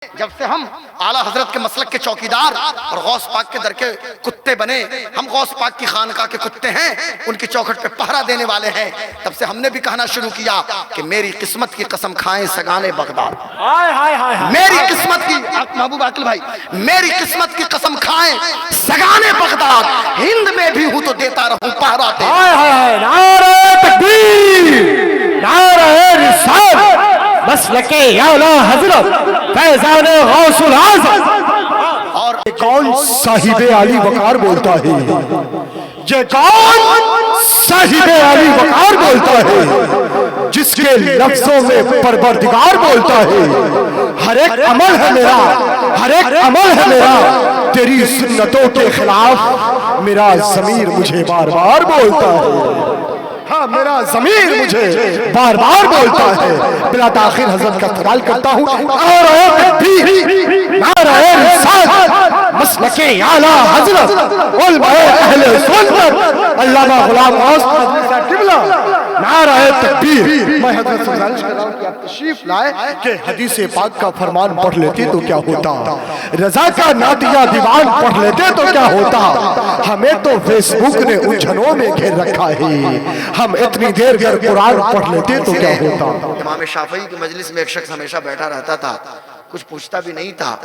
جب سے ہم اعلیٰ حضرت کے مسلک کے چوکیدار اور غوث پاک کے در کے کتے بنے، ہم غوث پاک کی خانقاہ کے کتے ہیں، ان کی چوکھٹ پہ پہرا دینے والے ہیں، تب سے ہم نے بھی کہنا شروع کیا کہ میری قسمت کی قسم کھائیں سگانے بغداد، میری قسمت کی محبوب عاقل بھائی، میری قسمت کی قسم کھائیں سگانے بغداد، ہند میں بھی ہوں تو دیتا رہوں پہرا دے۔ نعرہ تکبیر، نعرہ رسالت، مسلک اعلیٰ حضرت فیضان غوث العظم۔ اور کون صاحب علی وقار بولتا ہے؟ یہ کون صاحب علی وقار بولتا ہے جس کے لفظوں میں پروردگار بولتا ہے؟ ہر ایک عمل ہے میرا، ہر ایک عمل ہے میرا تیری سنتوں کے خلاف، میرا ضمیر مجھے بار بار بولتا ہے، ہاں میرا ضمیر مجھے بار بار بولتا ہے۔ بلا تاخیر حضرت کا استقبال کرتا ہوں۔ نعرہ تکبیر، نعرہ رسالت، مسلک اعلیٰ حضرت علماء اہل سنت علامہ غلام غوث قادری صاحب قبلہ، نعرہ تکبیر۔ میں حضرت سے گزارش کر رہا ہوں کہ آپ تشریف لائے کہ حدیث پاک کا فرمان پڑھ لیتے تو کیا ہوتا، رضا کا نعتیہ دیوان پڑھ لیتے تو کیا ہوتا، ہمیں تو فیس بک نے الجھنوں میں گھیر رکھا ہے، ہم اتنی دیر کر قرآن پڑھ لیتے تو کیا ہوتا۔ امام شافعی کی مجلس میں ایک شخص ہمیشہ بیٹھا رہتا تھا، کچھ پوچھتا بھی نہیں تھا۔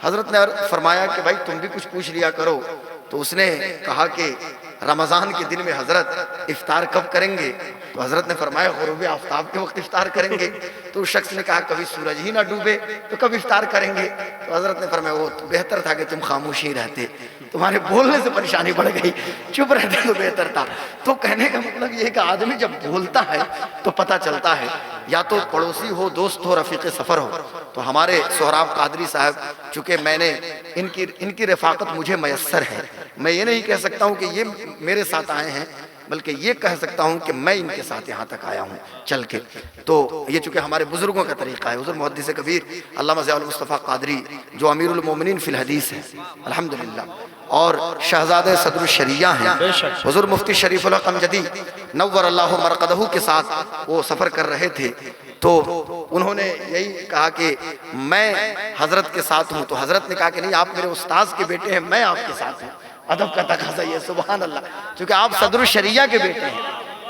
حضرت نے فرمایا کہ بھائی تم بھی کچھ پوچھ لیا کرو، تو اس نے کہا کہ رمضان کے دن میں حضرت افطار کب کریں گے؟ تو حضرت نے فرمایا غروب آفتاب کے وقت افطار کریں گے۔ تو اس شخص نے کہا کبھی سورج ہی نہ ڈوبے تو کب افطار کریں گے؟ تو حضرت نے فرمایا وہ تو بہتر تھا کہ تم خاموشی رہتے، تمہارے بولنے سے پریشانی بڑھ گئی، چپ رہتے تو بہتر تھا۔ تو کہنے کا مطلب یہ ہے کہ آدمی جب بولتا ہے تو پتہ چلتا ہے، یا تو پڑوسی ہو، دوست ہو، رفیق سفر ہو۔ تو ہمارے سہراب قادری صاحب، چونکہ میں نے ان کی رفاقت مجھے میسر ہے، میں یہ نہیں کہہ سکتا ہوں کہ یہ میرے ساتھ آئے ہیں، بلکہ یہ کہہ سکتا ہوں کہ میں ان کے ساتھ یہاں تک آیا ہوں چل کے۔ تو یہ چونکہ ہمارے بزرگوں کا طریقہ ہے، حضور محدث کبیر علامہ ضیاء المصطفیٰ قادری جو امیر المومنین فی الحدیث ہے الحمدللہ، اور شہزادہ صدر الشریعہ ہیں، حضور مفتی شریف الحق امجدی نور اللہ مرقدہ کے ساتھ وہ سفر کر رہے تھے، تو انہوں نے یہی کہا کہ میں حضرت کے ساتھ ہوں۔ تو حضرت نے کہا کہ نہیں، آپ میرے استاذ کے بیٹے ہیں، میں آپ کے ساتھ ہوں۔ ادب کا تقاضا یہ، سبحان اللہ، چونکہ آپ صدر الشریعہ کے بیٹے ہیں،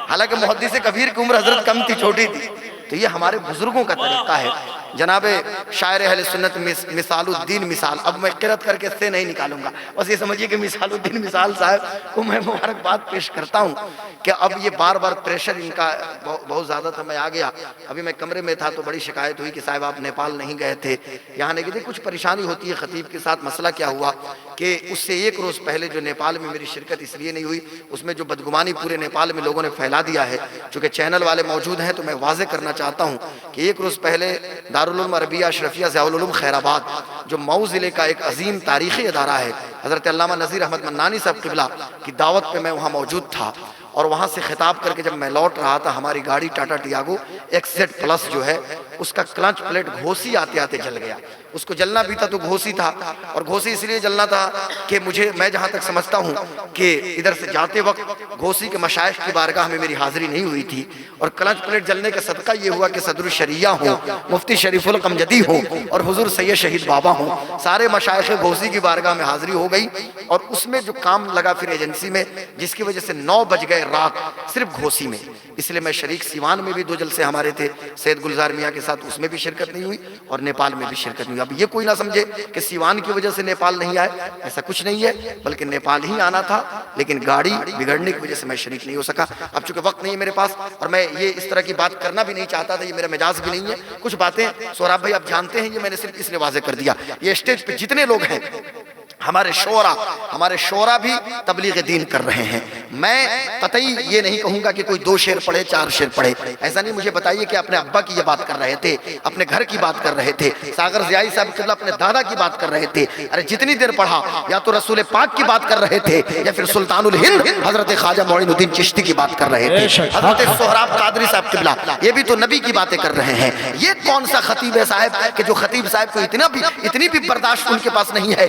حالانکہ محدث کبیر کی عمر حضرت کم تھی، چھوٹی تھی۔ تو یہ ہمارے بزرگوں کا طریقہ ہے۔ جناب شاعر اہل سنت مثال الدین مثال، اب میں قرأت کر کے سے نہیں نکالوں گا، بس یہ سمجھیے کہ مثال الدین مثال صاحب کو میں مبارکباد پیش کرتا ہوں کہ اب یہ بار بار پریشر ان کا بہت زیادہ تھا۔ میں آ گیا، ابھی میں کمرے میں تھا تو بڑی شکایت ہوئی کہ صاحب آپ نیپال نہیں گئے تھے، یہاں نہیں گئے تھے، کچھ پریشانی ہوتی ہے خطیب کے ساتھ۔ مسئلہ کیا ہوا کہ اس سے ایک روز پہلے جو نیپال میں میری شرکت اس لیے نہیں ہوئی، اس میں جو بدگمانی پورے نیپال میں لوگوں نے پھیلا دیا ہے، چونکہ چینل والے موجود ہیں تو میں واضح کرنا چاہتا ہوں کہ ایک روز پہلے دارالعلوم عربیہ اشرفیہ ضیاء العلوم خیر آباد جو مئو ضلع کا ایک عظیم تاریخی ادارہ ہے، حضرت علامہ نذیر احمد منانی صاحب قبلہ کی دعوت پہ میں وہاں موجود تھا، اور وہاں سے خطاب کر کے جب میں لوٹ رہا تھا، ہماری گاڑی Tata Tiago x Z plus جو ہے اس کا کلچ پلیٹ گھوسی آتے آتے جل گیا۔ اس کو جلنا بھی تھا تو گھوسی تھا، اور گھوسی اس لیے جلنا تھا کہ میں جہاں تک سمجھتا ہوں کہ ادھر سے جاتے وقت گھوسی کے مشائخ کی بارگاہ میں میری حاضری نہیں ہوئی تھی، اور کلچ پلیٹ جلنے کا صدقہ یہ ہوا کہ صدر الشریعہ ہوں، مفتی شریف الحق امجدی ہوں، اور حضور سید شہید بابا ہوں، سارے مشائخ گھوسی کی بارگاہ میں حاضری ہو گئی، اور اس میں جو کام لگا پھر ایجنسی میں، جس کی وجہ سے 9 بج گئے رات صرف گھوسی میں، اس لیے میں شریک سیوان میں بھی 2 جلسے ہمارے تھے سید گلزار میاں کے ساتھ، اس میں بھی شرکت نہیں ہوئی، اور نیپال میں بھی شرکت نہیں ہوئی۔ اب یہ کوئی نہ سمجھے کہ سیوان کی وجہ سے نیپال نہیں آئے، ایسا کچھ نہیں ہے، بلکہ نیپال ہی آنا تھا، لیکن گاڑی بگڑنے کی وجہ سے میں شریک نہیں ہو سکا۔ اب چونکہ وقت نہیں ہے میرے پاس، اور میں یہ اس طرح کی بات کرنا بھی نہیں چاہتا تھا، یہ میرا مجاز بھی نہیں ہے، کچھ باتیں سہراب بھائی آپ جانتے ہیں، یہ میں نے صرف اس لیے واضح کر دیا۔ یہ اسٹیج پہ جتنے لوگ ہیں ہمارے شعراء بھی تبلیغ دین کر رہے ہیں۔ میں قطعی یہ نہیں کہوں گا کہ کوئی 2 شعر پڑھے 4 شعر پڑھے، ایسا نہیں۔ مجھے بتائیے کہ اپنے ابا کی یہ بات کر رہے تھے، اپنے گھر کی بات کر رہے تھے، ساغر ضیائی صاحب قبلہ اپنے دادا کی بات کر رہے تھے، ارے جتنی دیر پڑھا یا تو رسول پاک کی بات کر رہے تھے، یا پھر سلطان الہند حضرت خواجہ معین الدین چشتی کی بات کر رہے تھے، حضرت سہراب قادری صاحب قبلہ یہ بھی تو نبی کی باتیں کر رہے ہیں۔ یہ کون سا خطیب ہے صاحب کہ جو خطیب صاحب کو اتنی بھی برداشت ان کے پاس نہیں ہے،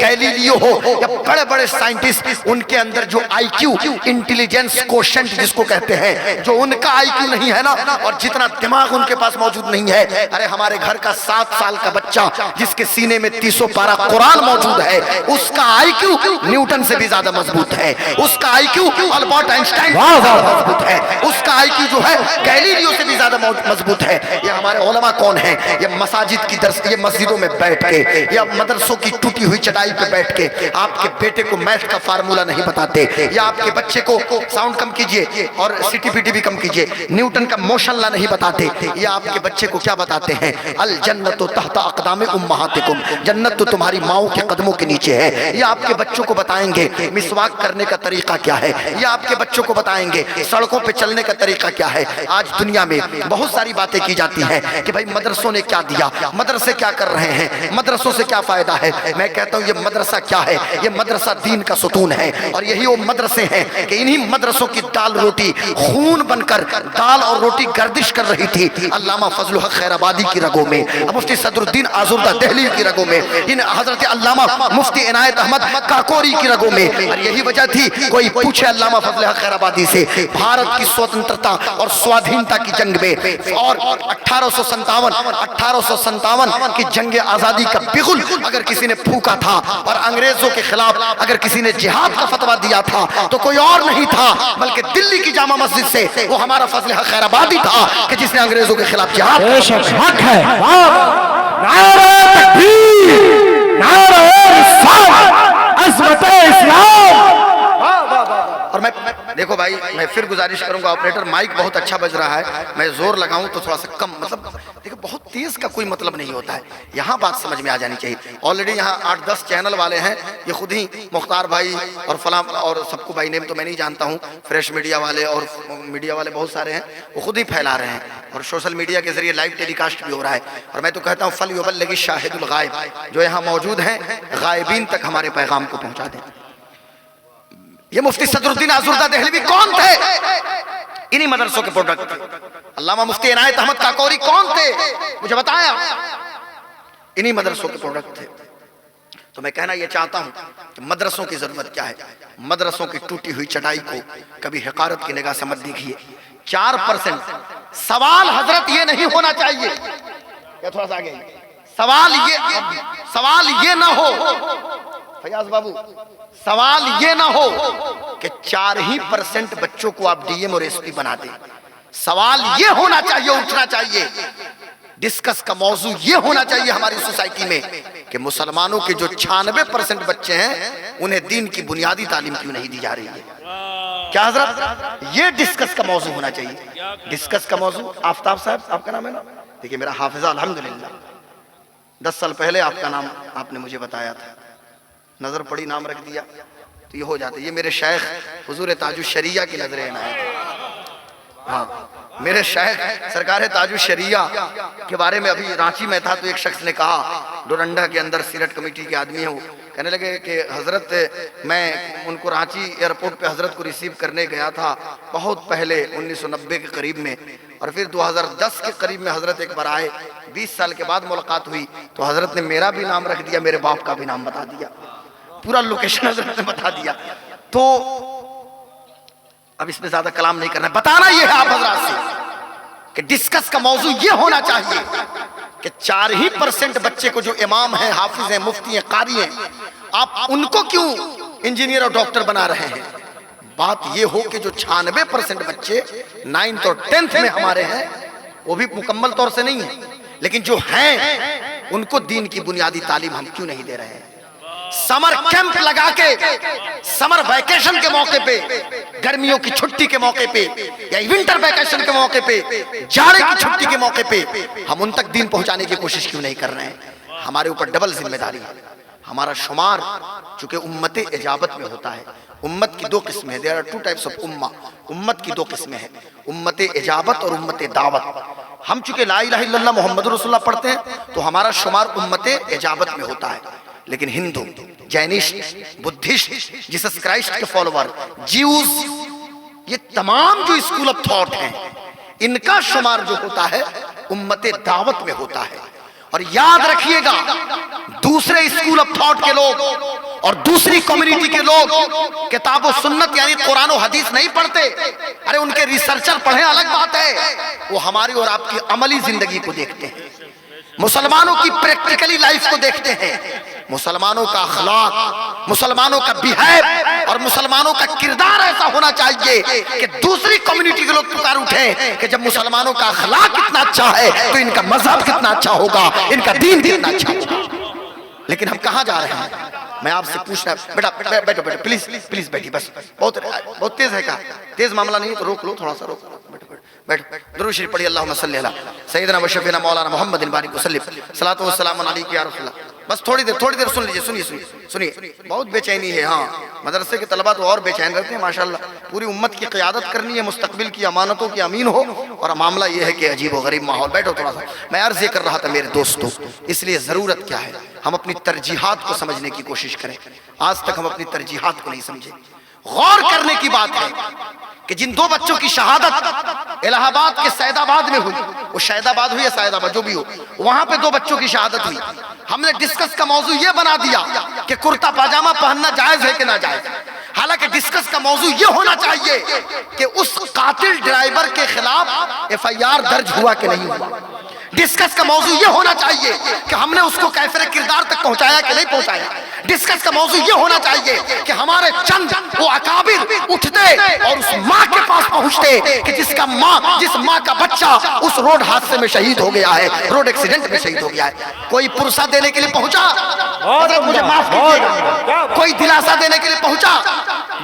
گیلیلیو ہو یا بڑے بڑے سائنٹسٹ, ان کے اندر جو آئی کیو, انٹیلیجنس کوشنٹ جس کو کہتے ہیں, جو ان کا آئی کیو نہیں ہے نا, اور جتنا دماغ ان کے پاس موجود نہیں ہے, ارے ہمارے گھر کا 7 سال کا بچہ جس کے سینے میں 300 پارہ قرآن موجود ہے, اس کا آئی کیو نیوٹن سے بھی زیادہ مضبوط ہے, اس کا آئی کیو البرٹ آئنسٹائن سے بھی زیادہ مضبوط ہے, اس کا آئی کیو جو ہے گیلیلیو سے بھی زیادہ مضبوط ہے. یہ ہمارے علماء کون ہیں؟ یہ مساجد کی درس, یہ مسجدوں میں بیٹھ کے یا مدرسوں کی ٹوٹی ہوئی چٹائی پہ بیٹھ کے آپ کے بیٹے کو میتھ کا فارمولا نہیں بتاتے, یا آپ کے بچے کو ساؤنڈ کم کیجئے اور سی ٹی پی ٹی بھی کم کیجئے, نیوٹن کا موشن لا نہیں بتاتے, یا آپ کے بچے کو کیا بتاتے ہیں؟ الجنت تحت اقدام امہاتکم, جنت تو تمہاری ماؤں کے قدموں کے نیچے ہے. یا آپ کے بچوں کو بتائیں گے مسواک کرنے کا طریقہ کیا ہے, یا آپ کے بچوں کو بتائیں گے سڑکوں پہ چلنے کا طریقہ کیا ہے. آج دنیا میں بہت ساری باتیں کی جاتی ہیں کہ بھائی مدرسوں نے کیا دیا, مدرسے کیا کر رہے ہیں, مدرسوں سے کیا فائدہ ہے. میں کہتا ہوں یہ مدرسہ کیا ہے؟ یہ مدرسہ دین کا ستون ہے, اور یہی وہ مدرسے ہیں کہ انہی مدرسوں کی دال روٹی خون بن کر دال اور روٹی گردش کر رہی تھی علامہ فضل الحق خیر آبادی کی رگوں میں, مفتی صدر الدین آزردہ دہلی کی رگوں میں, ان حضرت علامہ مفتی عنایت احمد کاکوری کی رگوں میں. اور یہی وجہ تھی, کوئی پوچھے علامہ فضل الحق خیر آبادی سے بھارت کی سوتنترتا اور سوادھینتا کی جنگ میں, اور 1857 کی جنگ آزادی کا بغل اگر کسی نے پھونکا تھا اور انگریزوں کے خلاف اگر کسی نے جہاد کا فتویٰ دیا تھا تو کوئی اور نہیں تھا بلکہ دلی کی جامع مسجد سے وہ ہمارا فضل حق خیر آبادی تھا کہ جس نے انگریزوں کے خلاف جہاد حق ہے. نعرہ تکبیر, نعرہ رسالت, عظمت اسلام. اور میں دیکھو بھائی, میں پھر گزارش کروں گا آپریٹر, مائک بہت اچھا بج رہا ہے, میں زور لگاؤں تو تھوڑا سا کم, مطلب دیکھو بہت تیز کا کوئی مطلب نہیں ہوتا ہے, یہاں بات سمجھ میں آ جانی چاہیے. آلریڈی یہاں 8-10 چینل والے ہیں, یہ خود ہی مختار بھائی اور فلاں اور سب کو بائی نیم تو میں نہیں جانتا ہوں, فریش میڈیا والے اور میڈیا والے بہت سارے ہیں, وہ خود ہی پھیلا رہے ہیں, اور سوشل میڈیا کے ذریعے لائیو ٹیلی کاسٹ بھی ہو رہا ہے. اور میں تو کہتا ہوں فلیبلغ الشاہد الغائب, جو یہاں موجود ہیں غائبین تک ہمارے پیغام کو پہنچا دیں. یہ مفتی صدر الدین آزردہ دہلوی کون تھے؟ انہی مدرسوں کے پروڈکٹ تھے. علامہ مفتی عنایت احمد کاکوری کون تھے؟ مجھے بتایا, انہی مدرسوں کے پروڈکٹ تھے. تو میں کہنا یہ چاہتا ہوں کہ مدرسوں کی ضرورت کیا ہے. مدرسوں کی ٹوٹی ہوئی چٹائی کو کبھی حقارت کی نگاہ سے مت دیکھیے. 4% سوال حضرت یہ نہیں ہونا چاہیے, یا تھوڑا سا آگے, سوال یہ نہ ہو فیاض بابو, سوال یہ نہ ہو کہ 4% بچوں کو آپ ڈی ایم اور ایس پی بنا دیں. سوال یہ ہونا چاہیے, اٹھنا چاہیے, ڈسکس کا موضوع یہ ہونا چاہیے ہماری سوسائٹی میں کہ مسلمانوں کے جو 96% بچے ہیں انہیں دین کی بنیادی تعلیم کیوں نہیں دی جا رہی ہے. کیا حضرت یہ ڈسکس کا موضوع ہونا چاہیے. ڈسکس کا موضوع, آفتاب صاحب آپ کا نام ہے نا, دیکھیں میرا حافظہ الحمدللہ 10 سال پہلے آپ کا نام آپ نے مجھے بتایا تھا, نظر پڑی نام رکھ دیا تو یہ ہو جاتا ہے. یہ میرے شیخ حضور تاج الشریعہ کی نظر عنایت. ہاں, میرے شیخ سرکار تاج الشریعہ کے بارے میں ابھی رانچی میں تھا تو ایک شخص نے کہا, ڈورنڈا کے اندر سیرت کمیٹی کے آدمی ہیں, وہ کہنے لگے کہ حضرت میں ان کو رانچی ایئرپورٹ پہ حضرت کو ریسیو کرنے گیا تھا بہت پہلے 1990 کے قریب میں, اور پھر 2010 کے قریب میں حضرت ایک بار آئے, 20 سال کے بعد ملاقات ہوئی تو حضرت نے میرا بھی نام رکھ دیا, میرے باپ کا بھی نام بتا دیا, پورا لوکیشن حضرت نے بتا دیا. تو اب اس میں زیادہ کلام نہیں کرنا ہے, بتانا یہ ہے آپ حضرات سے کہ ڈسکس کا موضوع یہ ہونا چاہیے کہ 4% بچے کو جو امام ہیں, حافظ ہیں, مفتی ہیں, قاری ہیں, آپ ان کو کیوں انجینئر اور ڈاکٹر بنا رہے ہیں. بات یہ ہو کہ جو 96% بچے 9th اور 10th میں ہمارے ہیں, وہ بھی مکمل طور سے نہیں ہیں, لیکن جو ہیں ان کو دین کی بنیادی تعلیم ہم کیوں نہیں دے رہے ہیں. سمر کیمپ لگا کے, سمر ویکیشن کے موقع پہ, گرمیوں کی چھٹی کے موقع پہ یا ونٹر ویکیشن کے موقع پہ, جاڑے کی چھٹی کے موقع پہ ہم ان تک دین پہنچانے کی کوشش کیوں نہیں کر رہے ہیں. ہمارے اوپر ڈبل ذمہ داری ہے. ہمارا شمار چونکہ امت اجابت میں ہوتا ہے. امت کی 2 قسمیں ہیں, there are 2 types of امہ. امت کی 2 قسمیں ہیں, امت اجابت اور امت دعوت. ہم چونکہ لا الہ الا اللہ محمد رسول اللہ پڑھتے ہیں تو ہمارا شمار امت اجابت میں ہوتا ہے, لیکن ہندو, جینسٹ, بدھسٹ, جیسس کرائسٹ کے فالوور, جیوز, یہ تمام جو اسکول آف تھاٹ ہیں ان کا شمار جو ہوتا ہے امت دعوت میں ہوتا ہے. اور یاد رکھیے گا دوسرے اسکول آف تھاٹ کے لوگ اور دوسری کمیونٹی کے لوگ کتاب و سنت یعنی قرآن و حدیث نہیں پڑھتے. ارے ان کے ریسرچر پڑھیں الگ بات ہے، وہ ہماری اور آپ کی عملی زندگی کو دیکھتے ہیں، مسلمانوں کی پریکٹیکلی لائف کو دیکھتے ہیں، مسلمانوں کا اخلاق، مسلمانوں کا بیہیو اور مسلمانوں کا کردار ایسا ہونا چاہیے کہ دوسری کمیونٹی کے لوگ پکار اٹھیں کہ جب مسلمانوں کا اخلاق کتنا اچھا ہے تو ان کا مذہب کتنا اچھا ہوگا، ان کا دین کتنا اچھا ہوگا. لیکن ہم کہاں جا رہے ہیں؟ میں آپ سے پوچھنا، بیٹا بیٹھو بیٹھو پلیز پلیز بیٹھی، بس بہت تیز ہے، کہا تیز معاملہ نہیں تو روک لو تھوڑا سا، روک بیٹھو بیٹھو. درود شریف پڑھی، اللہم صلی علی سیدنا و شفیعنا مولانا محمد بارک وسلم، صلاۃ و سلام علیک یا رسول اللہ. بس تھوڑی دیر سن لیجیے، سنیے بہت بے چینی ہے. ہاں مدرسے کے طلباء تو اور بے چین رہتے ہیں ماشاءاللہ. پوری امت کی قیادت کرنی ہے، مستقبل کی امانتوں کی امین ہو، اور معاملہ یہ ہے کہ عجیب و غریب ماحول. بیٹھو تھوڑا سا. میں عرض یہ کر رہا تھا میرے دوستو، اس لیے ضرورت کیا ہے ہم اپنی ترجیحات کو سمجھنے کی کوشش کریں. آج تک ہم اپنی ترجیحات کو نہیں سمجھے. غور کرنے کی بات ہے کہ جن دو بچوں کی شہادت الہ آباد کے سید آباد میں ہوئی، وہ شہید آباد ہوئی یا سید آباد جو بھی ہو، وہاں پہ دو بچوں کی شہادت ہوئی. ہم نے ڈسکس کا موضوع یہ بنا دیا کہ کرتا پاجامہ پہننا جائز ہے کہ ناجائز. حالانکہ ڈسکس کا موضوع یہ ہونا چاہیے کہ اس قاتل ڈرائیور کے خلاف ایف آئی آر درج ہوا کہ نہیں ہوا. ڈسکس کا موضوع یہ ہونا چاہیے کہ ہم نے اس کو کیفر کردار تک پہنچایا کہ نہیں پہنچایا. ڈسکس کا موضوع یہ ہونا چاہیے کہ ہمارے چند وہ اکابر اٹھتے اور اس ماں کے پاس پہنچتے کہ جس ماں کا بچہ اس روڈ حادثے میں شہید ہو گیا ہے، روڈ ایکسیڈنٹ میں شہید ہو گیا ہے. کوئی پرسہ دینے کے لیے پہنچا، حضرت مجھے معاف کیجیے گا، کوئی دلاسا دینے کے لیے پہنچا.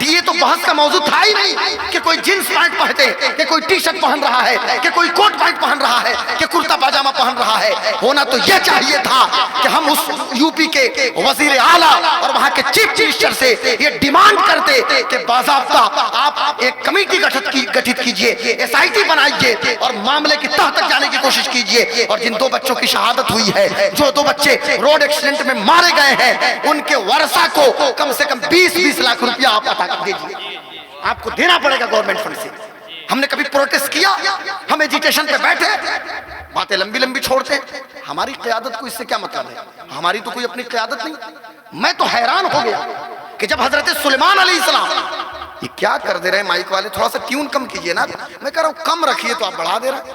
یہ تو بحث کا موضوع تھا ہی نہیں کہ کوئی جینس پینٹ پہنتے، کہ کوئی ٹی شرٹ پہن رہا ہے، کہ کوئی کوٹ پینٹ پہن رہا ہے، کہ کرتا پاجامہ پہن رہا ہے. ہونا تو یہ چاہیے تھا کہ ہم اس یو پی کے وزیر اعلیٰ اور وہاں کے چیف منسٹر سے یہ ڈیمانڈ کرتے کہ باضابطہ آپ ایک کمیٹی گٹھت کیجئے، ایس آئی ٹی بنائیے اور معاملے کی تہ تک جانے کی کوشش کیجئے. اور جن دو بچوں کی شہادت ہوئی ہے، جو دو بچے روڈ ایکسیڈنٹ میں مارے گئے ہیں، ان کے ورثہ کو کم سے کم 20 لاکھ روپیہ آپ عطا کر دیجئے. آپ کو دینا پڑے گا گورنمنٹ فنڈ سے. ہم نے کبھی پروٹیسٹ کیا؟ ہم ایجیٹیشن پہ بیٹھے، باتیں لمبی چھوڑتے. ہماری قیادت کو اس سے کیا مطلب ہے؟ ہماری تو کوئی اپنی قیادت نہیں. میں تو حیران ہو گیا کہ جب حضرت سلیمان علیہ السلام، یہ کیا کر دے رہے ہیں مائک والے، تھوڑا سا ٹیون کم کیجئے نا. میں کہہ رہا ہوں کم رکھیے تو آپ بڑھا دے رہے ہیں.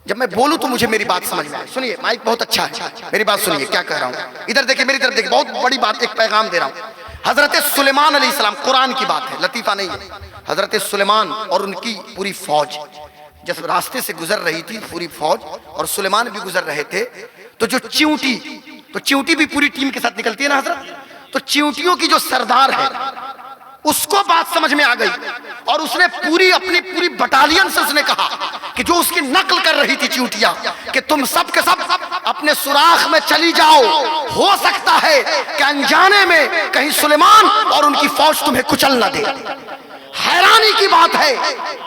جب میں بولوں تو مجھے میری بات سمجھ میں آئے. سنیے مائک بہت اچھا ہے، میری بات سنیے کیا کہہ رہا ہوں. ادھر دیکھیں میری طرف دیکھیں، بہت بڑی بات، ایک پیغام دے رہا ہوں. حضرت سلیمان علیہ السلام، قرآن کی بات ہے، لطیفہ نہیں ہے. حضرت سلیمان اور ان کی پوری فوج جب راستے سے گزر رہی تھی، پوری فوج اور سلیمان بھی گزر رہے تھے، تو جو چیونٹی بھی پوری ٹیم کے ساتھ نکلتی ہے نا حضرت، تو چیونٹیوں کی جو سردار ہے اس کو بات سمجھ میں آ گئی اور اس نے اپنی پوری بٹالین سے اس نے کہا کہ جو اس کی نقل کر رہی تھی چیونٹیاں، کہ تم سب کے سب اپنے سوراخ میں چلی جاؤ، ہو سکتا ہے کہ انجانے میں کہیں سلیمان اور ان کی فوج تمہیں کچل نہ دے. حیرانی کی بات ہے،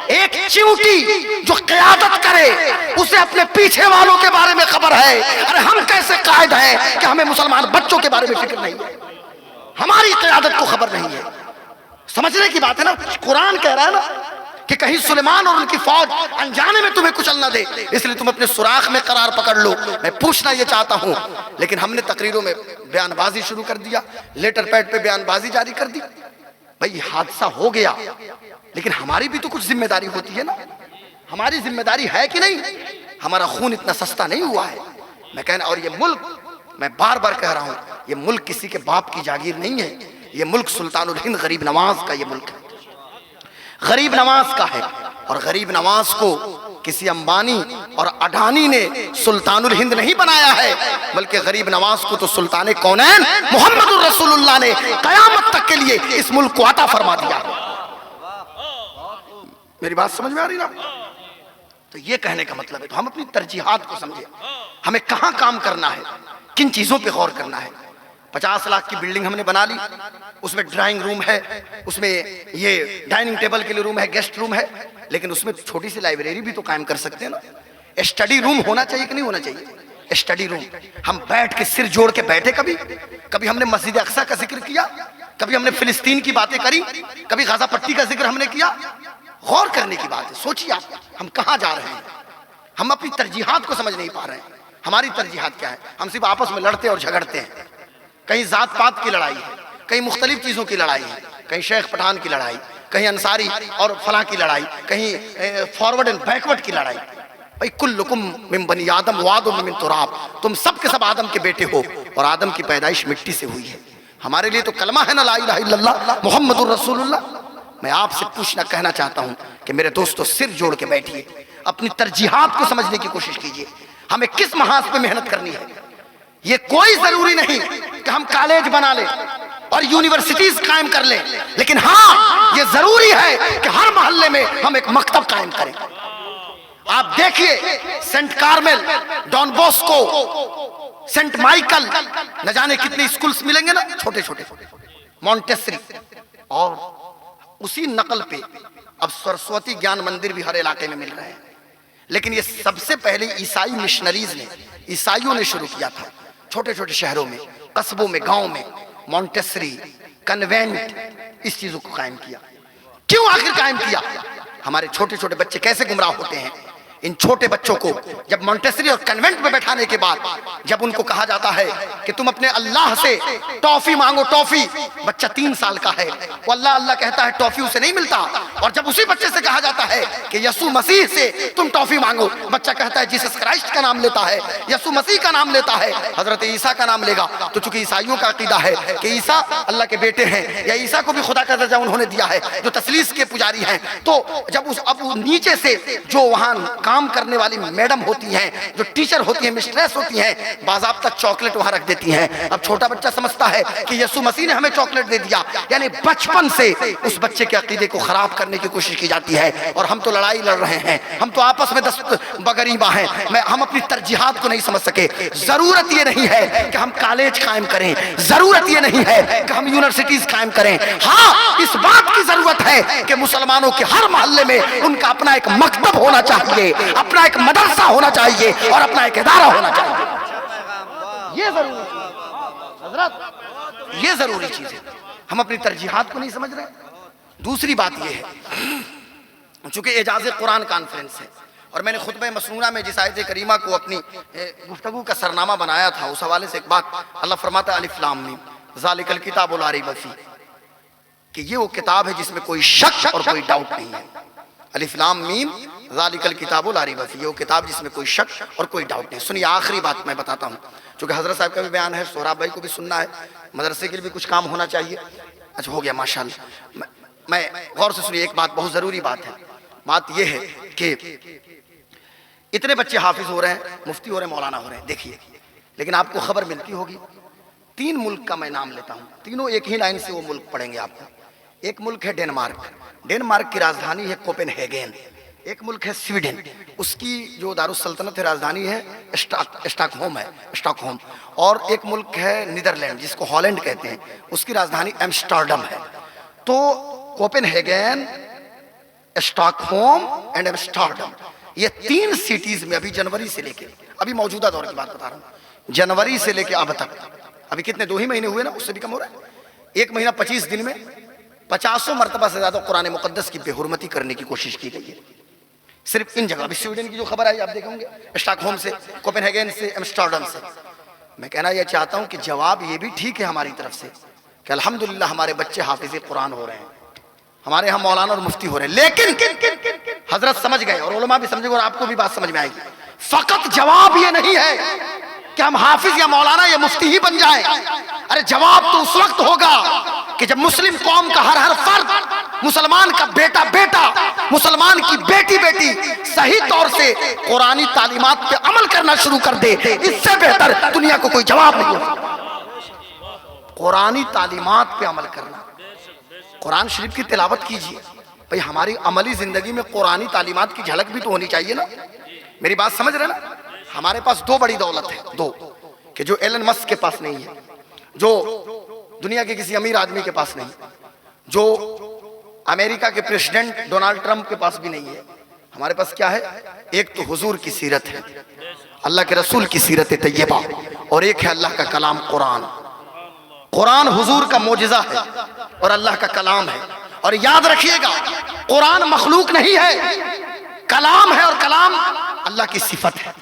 ایک چیونٹی جو قیادت کرے اسے اپنے پیچھے والوں کے بارے میں خبر ہے. ارے ہم کیسے قائد ہیں کہ ہمیں مسلمان بچوں کے بارے میں فکر نہیں ہے، ہماری قیادت کو خبر نہیں ہے. سمجھنے کی بات ہے نا. قرآن کہہ رہا ہے نا کہ کہیں سلیمان اور ان کی فوج انجانے میں تمہیں کچل نہ دے، اس لیے تم اپنے سوراخ میں قرار پکڑ لو. میں پوچھنا یہ چاہتا ہوں، لیکن ہم نے تقریروں میں بیان بازی شروع کر دیا، لیٹر پیڈ پہ بیان بازی جاری کر دی. بھئی حادثہ ہو گیا، لیکن ہماری بھی تو کچھ ذمہ داری ہوتی ہے نا. ہماری ذمہ داری ہے کہ نہیں؟ ہمارا خون اتنا سستا نہیں ہوا ہے. میں کہنا، اور یہ ملک، میں بار بار کہہ رہا ہوں، یہ ملک کسی کے باپ کی جاگیر نہیں ہے. یہ ملک سلطان الہند غریب نواز کا یہ ملک ہے، غریب نواز کا ہے. اور غریب نواز کو کسی امبانی اور اڈانی نے سلطان الہند نہیں بنایا ہے، بلکہ غریب نواز کو تو سلطان کونین محمد الرسول اللہ نے قیامت تک کے لیے اس ملک کو عطا فرما دیا. میری بات سمجھ میں آ رہی نا؟ تو یہ کہنے کا مطلب ہے تو ہم اپنی ترجیحات کو سمجھیں، ہمیں کہاں کام کرنا ہے، کن چیزوں پہ غور کرنا ہے. 50 لاکھ کی بلڈنگ ہم نے بنا لی، اس میں ڈرائنگ روم ہے، اس میں یہ ڈائننگ ٹیبل کے لیے روم ہے، گیسٹ روم ہے، لیکن اس میں چھوٹی سی لائبریری بھی تو قائم کر سکتے ہیں نا. اسٹڈی روم ہونا چاہیے کہ نہیں ہونا چاہیے؟ اسٹڈی روم ہم بیٹھ کے سر جوڑ کے بیٹھے، کبھی ہم نے مسجد اقصی کا ذکر کیا، کبھی ہم نے فلسطین کی باتیں کری، کبھی غزہ پٹی کا ذکر ہم نے کیا. غور کرنے کی بات ہے. سوچیے آپ، ہم کہاں جا رہے ہیں؟ ہم اپنی ترجیحات کو سمجھ نہیں پا رہے ہیں. ہماری ترجیحات کیا ہے؟ ہم صرف آپس میں لڑتے اور جھگڑتے ہیں. کہیں ذات پات کی لڑائی ہے, کہیں مختلف چیزوں کی لڑائی ہے, کہیں شیخ پٹھان کی لڑائی, کہیں انصاری اور فلاں کی لڑائی, کہیں فارورڈ اینڈ بیکورڈ کی لڑائی. بھائی کلکم من بنی آدم وآدم من تراب, تم سب کے سب آدم کے بیٹے ہو اور آدم کی پیدائش مٹی سے ہوئی ہے. ہمارے لیے تو کلمہ ہے نا لا الہ الا اللہ محمد الرسول اللہ. میں آپ سے پوچھنا کہنا چاہتا ہوں کہ میرے دوستو سر جوڑ کے بیٹھیے, اپنی ترجیحات کو سمجھنے کی کوشش کیجیے. ہمیں کس محاذ پہ محنت کرنی ہے؟ یہ کوئی ضروری نہیں کہ ہم کالج بنا لیں اور یونیورسٹیز قائم کر لیں, لیکن ہاں یہ ضروری ہے کہ ہر محلے میں ہم ایک مکتب قائم کریں. آپ دیکھیے Saint Carmel, Dawn بوسکو, Saint Michael, نہ جانے کتنے اسکولز ملیں گے نا چھوٹے چھوٹے, مونٹیسری, اور اسی نقل پہ اب سرسوتی گیان مندر بھی ہر علاقے میں مل رہے ہیں. لیکن یہ سب سے پہلے عیسائی مشنریز نے, عیسائیوں نے شروع کیا تھا چھوٹے چھوٹے شہروں میں, قصبوں میں, گاؤں میں. مونٹیسری, کنوینٹ, اس چیزوں کو قائم کیا. کیوں آخر قائم کیا؟ ہمارے چھوٹے چھوٹے بچے کیسے گمراہ ہوتے ہیں. ان چھوٹے بچوں کو جب مونٹیسری اور کنوینٹ میں بیٹھانے کے بعد جب ان کو کہا جاتا ہے کہ تم اپنے اللہ سے ٹافی مانگو, ٹافی, بچہ 3 سال کا ہے, وہ اللہ اللہ کہتا ہے, ٹافی اسے نہیں ملتا. اور جب اسی بچے سے کہا جاتا ہے کہ یسوع مسیح سے تم ٹافی مانگو, بچہ کہتا ہے جیسس کرائسٹ کا نام لیتا ہے, یسوع مسیح کا نام لیتا ہے, حضرت عیسیٰ کا نام لے گا. تو چونکہ عیسائیوں کا عقیدہ ہے کہ عیسیٰ اللہ کے بیٹے ہیں, یا عیسیٰ کو بھی خدا کا درجہ انہوں نے دیا ہے, جو تثلیث کے پجاری ہیں, تو جب اب نیچے سے جو وہاں کام کرنے والی میڈم ہوتی ہیں, جو ٹیچر ہوتی ہیں, مسٹریس ہوتی ہیں, باضابطہ چاکلیٹ وہاں رکھ دیتی ہیں. اب چھوٹا بچہ سمجھتا ہے کہ یسوع مسیح نے ہمیں چاکلیٹ دے دیا, یعنی بچپن سے اس بچے کے عقیدے کو خراب کرنے کی کوشش کی جاتی ہے. اور ہم تو لڑائی لڑ رہے ہیں, ہم تو آپس میں دست بغریبہ ہیں, ہم اپنی ترجیحات کو نہیں سمجھ سکے. ضرورت یہ نہیں ہے کہ ہم کالج قائم کریں, ضرورت یہ نہیں ہے کہ ہم یونیورسٹیز قائم کریں. ہاں اس بات کی ضرورت ہے کہ مسلمانوں کے ہر محلے میں ان کا اپنا ایک مکتب ہونا چاہیے, اپنا ایک مدرسہ ہونا چاہیے, اور اپنا ایک ادارہ ہونا چاہیے. یہ ضروری حضرت, یہ ضروری چیز ہے. ہم اپنی ترجیحات کو نہیں سمجھ رہے. دوسری بات یہ ہے, چونکہ اعجاز قرآن کانفرنس ہے, اور میں نے خطبہ مسنونہ میں جس آیت کریمہ کو اپنی گفتگو کا سرنامہ بنایا تھا, اس حوالے سے ایک بات اللہ فرماتا ہے الف لام میم ذالک الکتاب لا ریب فیہ, کہ یہ وہ کتاب ہے جس میں کوئی شک اور کوئی ڈاؤٹ نہیں ہے. الف لام میم ذالک الکتاب لا ریب فیہ, یہ وہ کتاب جس میں کوئی شک اور کوئی ڈاؤٹ نہیں. سنیے آخری بات میں بتاتا ہوں, چونکہ حضرت صاحب کا بھی بیان ہے, سہراب بھائی کو بھی سننا ہے, مدرسے کے لیے بھی کچھ کام ہونا چاہیے. اچھا ہو گیا ماشاءاللہ. میں غور سے سنیے, ایک بات بہت ضروری بات ہے. بات یہ ہے کہ اتنے بچے حافظ ہو رہے ہیں, مفتی ہو رہے ہیں, مولانا ہو رہے ہیں, دیکھیے, لیکن آپ کو خبر ملتی ہوگی 3 ملک کا میں نام لیتا ہوں, تینوں ایک ہی لائن سے وہ ملک پڑھیں گے آپ کو. ایک ملک ہے ڈنمارک, ڈنمارک کی راجدھانی ہے کوپن ہیگن. ایک ملک ہے سویڈن, اس کی جو دارالسلطنت راجدھانی ہے اسٹاک ہوم ہے, اسٹاک ہوم. اور ایک ملک ہے نیدرلینڈ جس کو ہالینڈ کہتے ہیں, اس کی راجدھانی ایمسٹرڈم ہے. تو coupon ہیگن, stock home and Amsterdam, یہ 3 سٹیز میں ابھی جنوری سے لے کے, ابھی موجودہ دور کی بات بتا رہا ہوں, جنوری سے لے کے اب تک, ابھی کتنے 2 ہی مہینے ہوئے نا, اس سے بھی کم ہو رہا ہے, 1 مہینہ 25 دن میں 50 مرتبہ سے زیادہ قرآن مقدس کی بے حرمتی کرنے کی کوشش کی گئی ہے صرف ان جگہ. ابھی سویڈن کی جو خبر آئی آپ دیکھیں گے, اسٹاک ہوم سے, کوپن ہیگن سے, ایمسٹرڈم سے. میں کہنا یہ چاہتا ہوں کہ جواب یہ بھی ٹھیک ہے ہماری طرف سے کہ الحمدللہ ہمارے بچے حافظ قرآن ہو رہے ہیں, ہمارے یہاں مولانا اور مفتی ہو رہے ہیں. لیکن حضرت سمجھ گئے اور علماء بھی سمجھ گئے, اور آپ کو بھی بات سمجھ میں آئے گی. فقط جواب یہ نہیں ہے کہ ہم حافظ یا مولانا یا مفتی ہی بن جائیں. ارے جواب تو اس وقت ہوگا کہ جب مسلم قوم کا ہر فرد, مسلمان کا بیٹا بیٹا, مسلمان کی بیٹی بیٹی صحیح طور سے قرآنی تعلیمات پہ عمل کرنا شروع کر دے. اس سے بہتر دنیا کو کوئی جواب نہیں ہوگا. قرآنی تعلیمات پہ عمل کرنا, قرآن شریف کی تلاوت کیجئے. بھئی ہماری عملی زندگی میں قرآنی تعلیمات کی جھلک بھی تو ہونی چاہیے نا. میری بات سمجھ رہے نا. ہمارے پاس 2 بڑی دولت ہے, 2 کہ جو ایلن مسک کے پاس نہیں ہے, جو دنیا کے کسی امیر آدمی کے پاس نہیں, جو امریکہ کے پریزیڈنٹ ڈونلڈ ٹرمپ کے پاس بھی نہیں ہے. ہمارے پاس کیا ہے؟ ایک تو حضور کی سیرت ہے, اللہ کے رسول کی سیرت طیبہ, اور ایک ہے اللہ کا کلام قرآن. قرآن حضور کا معجزہ ہے اور اللہ کا کلام ہے. اور یاد رکھیے گا, قرآن مخلوق نہیں ہے, کلام ہے, اور کلام اللہ کی صفت ہے.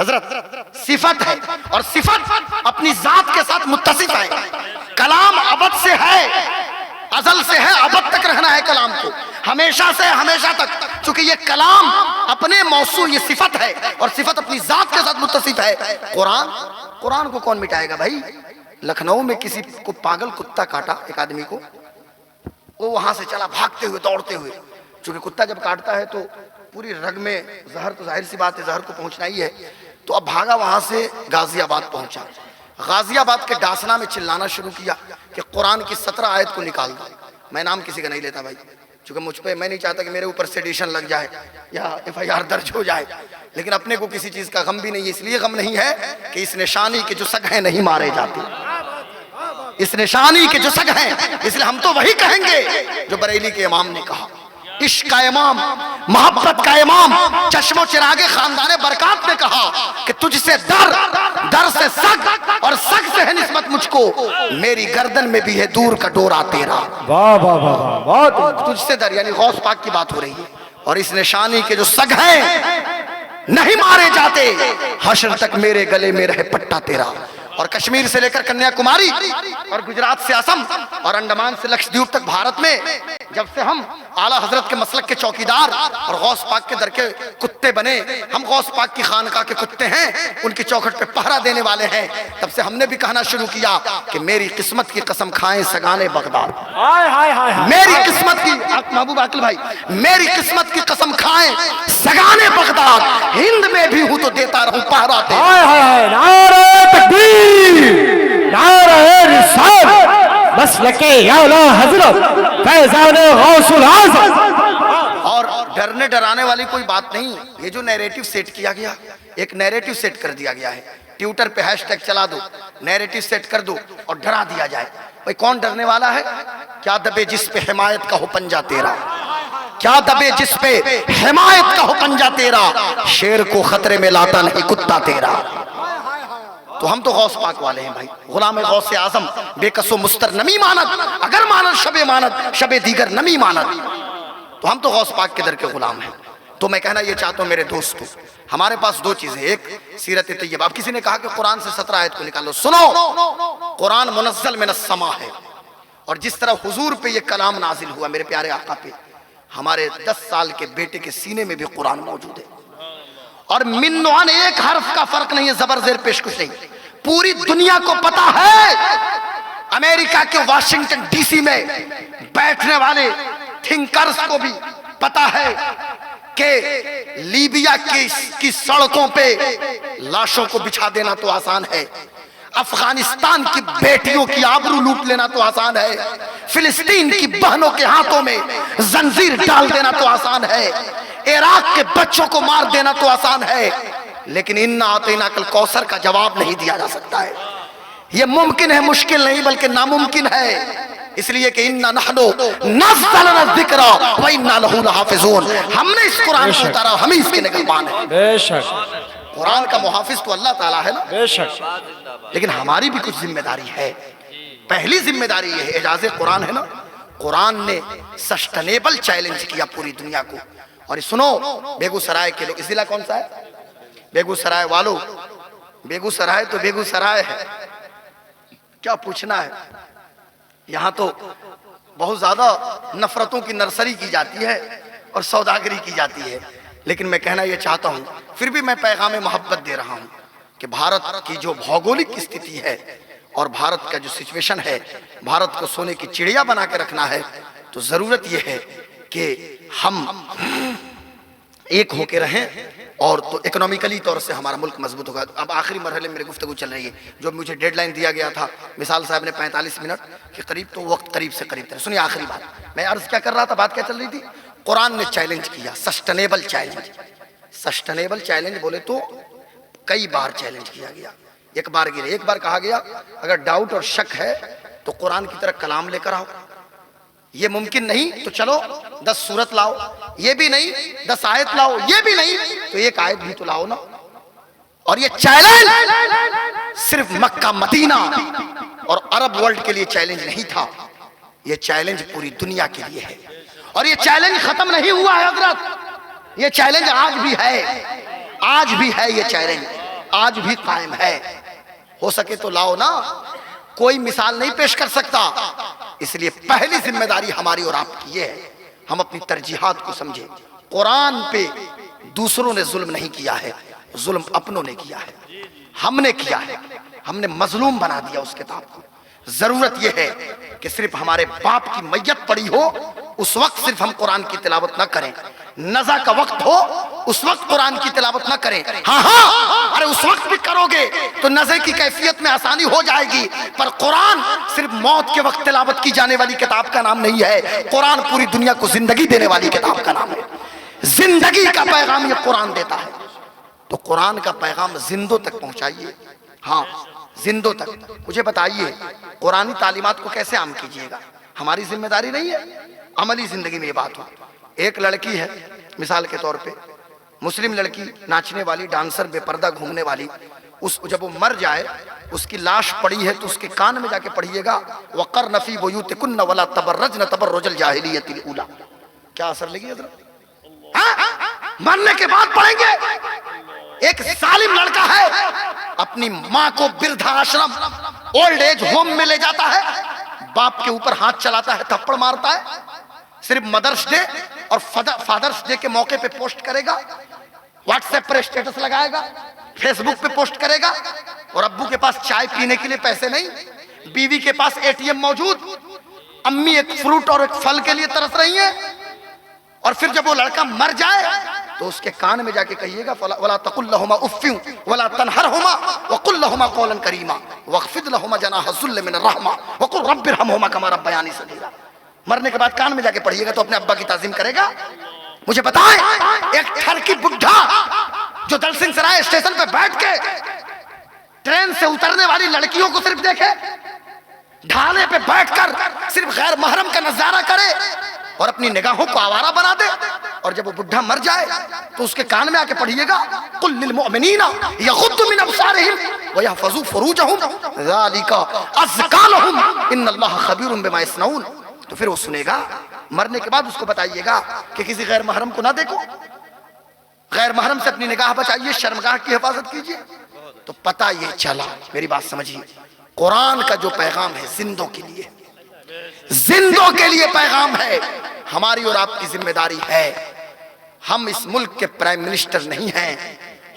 حضرت صفت ہے اور صفت اپنی ذات کے ساتھ متصف ہے. کلام ابد سے ہے، ازل سے ہے، ابد تک رہنا ہے کلام کو، ہمیشہ سے ہمیشہ تک. چونکہ یہ کلام اپنے موصول، یہ صفت ہے اور صفت اپنی ذات کے ساتھ متصف ہے. قرآن کو کون مٹائے گا بھائی؟ لکھنؤ میں کسی کو پاگل کتا کاٹا ایک آدمی کو، وہ وہاں سے چلا بھاگتے ہوئے دوڑتے ہوئے. چونکہ کتا جب کاٹتا ہے تو پوری رگ میں زہر، تو ظاہر سی بات ہے زہر کو پہنچنا ہی ہے. تو اب بھاگا وہاں سے غازی آباد پہنچا. غازی آباد کے ڈاسنا میں چلانا شروع کیا کہ قرآن کی 17 آیت کو نکال دو. میں نام کسی کا نہیں لیتا بھائی، چونکہ مجھ پہ، میں نہیں چاہتا کہ میرے اوپر سیڈیشن لگ جائے یا FIR درج ہو جائے. لیکن اپنے کو کسی چیز کا غم بھی نہیں ہے. اس لیے غم نہیں ہے کہ اس نشانی کے جو سگ ہیں نہیں مارے جاتے، اس نشانی کے جو سگ ہیں. اس لیے ہم تو وہی کہیں گے جو بریلی کے امام نے کہا. عشق کا امام، محبت کا امام، چشم و چراغ خاندان برکات نے کہا کہ تجھ سے در سے سگ اور سگ سے ہے نسبت مجھ کو، میری گردن میں بھی ہے دور کا ڈورا تیرا. واہ واہ واہ واہ. تجھ سے در یعنی غوث پاک کی بات ہو رہی ہے. اور اس نشانی کے جو سگ ہیں نہیں مارے جاتے، حشر تک میرے گلے میں رہے پٹا تیرا. اور کشمیر سے لے کر کنیا کماری اور گجرات سے آسم اور انڈمان سے لکشدیپ تک بھارت میں جب سے ہم اعلیٰ حضرت کے مسلک کے چوکیدار اور غوث پاک کے در کے کتے بنے، ہم غوث پاک کی خانقاہ کے کتے ہیں، ان کی چوکھٹ پہ پہرا دینے والے ہیں. تب سے ہم نے بھی کہنا شروع کیا کہ میری قسمت کی قسم کھائیں سگانے بغداد. میری قسمت کی، محبوب عاقل بھائی، میری قسمت کی قسم کھائیں سگانے بغداد. ہند میں بھی ہوں تو دیتا رہوں پہرا تیرا. نعرہ تکبیر، نعرہ رسالت، مسلک اعلیٰ حضرت فیضان غوث الاعظم. اور ڈرنے ڈرانے والی کوئی بات نہیں. یہ جو نیریٹو سیٹ کیا گیا، ایک نیریٹو سیٹ کر دیا گیا ہے. ٹویٹر پہ ہیش ٹیگ چلا دو، نیریٹو سیٹ کر دو اور ڈرا دیا جائے. بھئی کون ڈرنے والا ہے؟ کیا دبے جس پہ حمایت کا ہو پنجہ تیرا، کیا دبے جس پہ حمایت کا ہو پنجہ تیرا، شیر کو خطرے میں لاتا نہیں کتا تیرا. تو ہم تو غوث پاک والے ہیں بھائی، غلام غوث اعظم، بے کس و مستر نمی ماند، اگر ماند شب ماند شب دیگر نمی ماند. تو ہم تو غوث پاک کے در کے غلام ہیں. تو میں کہنا یہ چاہتا ہوں میرے دوستو، ہمارے پاس دو چیزیں، ایک سیرت طیبہ. اب کسی نے کہا کہ قرآن سے 17 آیت کو نکالو. سنو، قرآن منزل من السماء ہے، اور جس طرح حضور پہ یہ کلام نازل ہوا، میرے پیارے آقا پہ، ہمارے 10 سال کے بیٹے کے سینے میں بھی قرآن موجود ہے. اور من نوعان ایک حرف کا فرق نہیں ہے، زبر زیر پیش کچھ نہیں. پوری دنیا کو پتا ہے، امریکہ کے واشنگٹن ڈی سی میں بیٹھنے والے تھنکرز کو بھی پتا ہے کہ لیبیا کی سڑکوں پہ لاشوں کو بچھا دینا تو آسان ہے، افغانستان کی بیٹیوں کی آبرو لوٹ لینا تو آسان ہے، فلسطین کی بہنوں کے ہاتھوں میں زنجیر ڈال دینا تو آسان ہے، عراق کے بچوں کو مار دینا تو آسان ہے. لیکن اِنَّا أَعْطَيْنَاكَ الْكَوْثَرَ کا جواب نہیں دیا جا سکتا ہے. یہ ممکن ہے، مشکل نہیں بلکہ ناممکن ہے. اس لیے کہ اِنَّا نَحْنُ نَزَّلْنَا الذِّكْرَ وَإِنَّا لَهُ لَحَافِظُونَ. ہم نے اس قرآن کو اتارا، ہم اس کے نگہبان ہیں. بے شک قرآن کا محافظ تو اللہ تعالیٰ ہے نا. بے شک. لیکن ہماری بھی کچھ ذمہ داری ہے. پہلی ذمہ داری یہ ہے، اعجاز قرآن ہے نا، قرآن نے سسٹینیبل چیلنج کیا پوری دنیا کو. اور سنو، بیگو سرائے کے لوگ، اس ضلع کون سا ہے؟ بیگو سرائے والو. بیگو سرائے تو بیگو سرائے ہے، کیا پوچھنا ہے. یہاں تو بہت زیادہ نفرتوں کی نرسری کی جاتی ہے اور سوداگری کی جاتی ہے. لیکن میں کہنا یہ چاہتا ہوں، پھر بھی میں پیغام محبت دے رہا ہوں کہ بھارت کی جو بھوگولک استھتی ہے اور بھارت کا جو سچویشن ہے، بھارت کو سونے کی چڑیا بنا کے رکھنا ہے. تو ضرورت یہ ہے کہ ہم ایک ہو کے رہیں، اور تو اکنومیکلی طور سے ہمارا ملک مضبوط ہوگا. اب آخری مرحلے میں میری گفتگو چل رہی ہے. جو مجھے ڈیڈ لائن دیا گیا تھا مثال صاحب نے 45 منٹ کے قریب، تو وقت قریب سے قریب تھا. سنیے آخری بات، میں عرض کیا کر رہا تھا، بات کیا چل رہی تھی. قرآن نے چیلنج کیا، سسٹینیبل چیلنج. سسٹینیبل چیلنج بولے تو کئی بار چیلنج کیا گیا. ایک بار کہا گیا اگر ڈاؤٹ اور شک ہے تو قرآن کی طرح کلام لے کر آؤ. یہ ممکن نہیں تو چلو 10 سورت لاؤ. یہ بھی نہیں 10 آیت لاؤ. یہ بھی نہیں تو ایک آیت بھی تو لاؤ نا. اور یہ چیلنج صرف مکہ مدینہ اور عرب ورلڈ کے لیے چیلنج نہیں تھا، یہ چیلنج پوری دنیا کے لیے ہے. اور یہ چیلنج ختم نہیں ہوا ہے حضرت، یہ چیلنج آج بھی ہے، آج بھی ہے یہ چیلنج. آج بھی قائم ہے. ہو سکے تو لاؤ نا, کوئی مثال نہیں پیش کر سکتا. اس لیے پہلی ذمہ داری ہماری اور آپ کی یہ ہے, ہم اپنی ترجیحات کو سمجھیں. قرآن پہ دوسروں نے ظلم نہیں کیا ہے, ظلم اپنوں نے کیا ہے, ہم نے کیا ہے. ہم نے مظلوم بنا دیا اس کتاب کو. ضرورت یہ ہے کہ صرف ہمارے باپ کی میت پڑی ہو اس وقت صرف ہم قرآن کی تلاوت نہ کریں, نزا کا وقت ہو اس وقت قرآن کی تلاوت نہ کریں. ہاں ارے اس وقت بھی کرو گے تو نزے کی کیفیت میں آسانی ہو جائے گی, پر قرآن صرف موت کے وقت تلاوت کی جانے والی کتاب کا نام نہیں ہے. قرآن پوری دنیا کو زندگی دینے والی کتاب کا نام ہے. زندگی کا پیغام یہ قرآن دیتا ہے. تو قرآن کا پیغام زندوں تک پہنچائیے. ہاں زندوں تک. مجھے بتائیے قرآنی تعلیمات کو کیسے عام کیجئے گا؟ ہماری ذمہ داری نہیں ہے؟ عملی زندگی میں یہ بات ہو. ایک لڑکی ہے مثال کے طور پہ, مسلم لڑکی, ناچنے والی, ڈانسر, بے پردہ گھومنے والی, جب وہ مر جائے اس کی لاش پڑی ہے تو اس کے کان میں جا کے پڑھیے گا وَقَرْنَ فِي بُيُوتِكُنَّ وَلَا تَبَرَّجْنَ تَبَرُّجَ الْجَاهِلِيَّةِ الْأُولَىٰ. کیا اثر لگی حضرت؟ مرنے کے بعد پڑھیں گے. ایک ظالم لڑکا ہے اپنی ماں کو بردھا آشرم اولڈ ایج ہوم میں لے جاتا ہے, باپ کے اوپر ہاتھ چلاتا ہے, تھپڑ مارتا ہے. صرف مدرس ڈے اور فادرس ڈے کے موقع پہ پوسٹ کرے گا, واٹس ایپ پر اسٹیٹس لگائے گا, فیس بک پہ پوسٹ کرے گا, اور ابو کے پاس چائے پینے کے لیے پیسے نہیں, بیوی کے پاس ATM موجود, امی ایک فروٹ اور ایک پھل کے لیے ترس رہی ہیں. اور پھر جب وہ لڑکا مر جائے تو اس کے کان میں جا کے کہیے گا وَلَا تَقُلْ لَهُمَا أُفٍّ وَلَا تَنْهَرْهُمَا وَقُلْ لَهُمَا قَوْلًا كَرِيمًا وَاخْفِضْ لَهُمَا جَنَاحَ الذُّلِّ مِنَ الرَّحْمَةِ وَقُلْ رَبِّ ارْحَمْهُمَا كَمَا رَبَّيَانِي صَغِيرًا. مرنے کے بعد کان میں جا کے پڑھیے گا تو اپنے ابا کی تعظیم کرے گا. مجھے بتائیں ایک ٹھرکی بڈھا جو دلسنگ سرائے اسٹیشن پہ بیٹھ کے ٹرین سے اترنے والی لڑکیوں کو صرف دیکھے, ڈھالے پہ بیٹھ کر صرف غیر محرم کا نظارہ کرے اور اپنی نگاہوں کو آوارہ بنا دے, اور جب وہ بڈھا مر جائے تو اس کے کان میں آ کے پڑھیے گا قُلْ لِلْمُؤْمِنِينَ يَغُضُّوا مِنْ أَبْصَارِهِمْ وَيَحْفَظُوا فُرُوجَهُمْ ذَلِكَ أَزْكَىٰ لَهُمْ إِنَّ اللَّهَ خَبِيرٌ بِمَا يَصْنَعُونَ. تو پھر وہ سنے گا. مرنے کے بعد اس کو بتائیے گا کہ کسی غیر محرم کو نہ دیکھو, غیر محرم سے اپنی نگاہ بچائیے, شرمگاہ کی حفاظت کیجیے. تو پتہ یہ چلا, میری بات سمجھیے, قرآن کا جو پیغام ہے زندوں کے لیے, زندوں کے لیے پیغام ہے. ہماری اور آپ کی ذمہ داری ہے, ہم اس ملک کے پرائم منسٹر نہیں ہیں,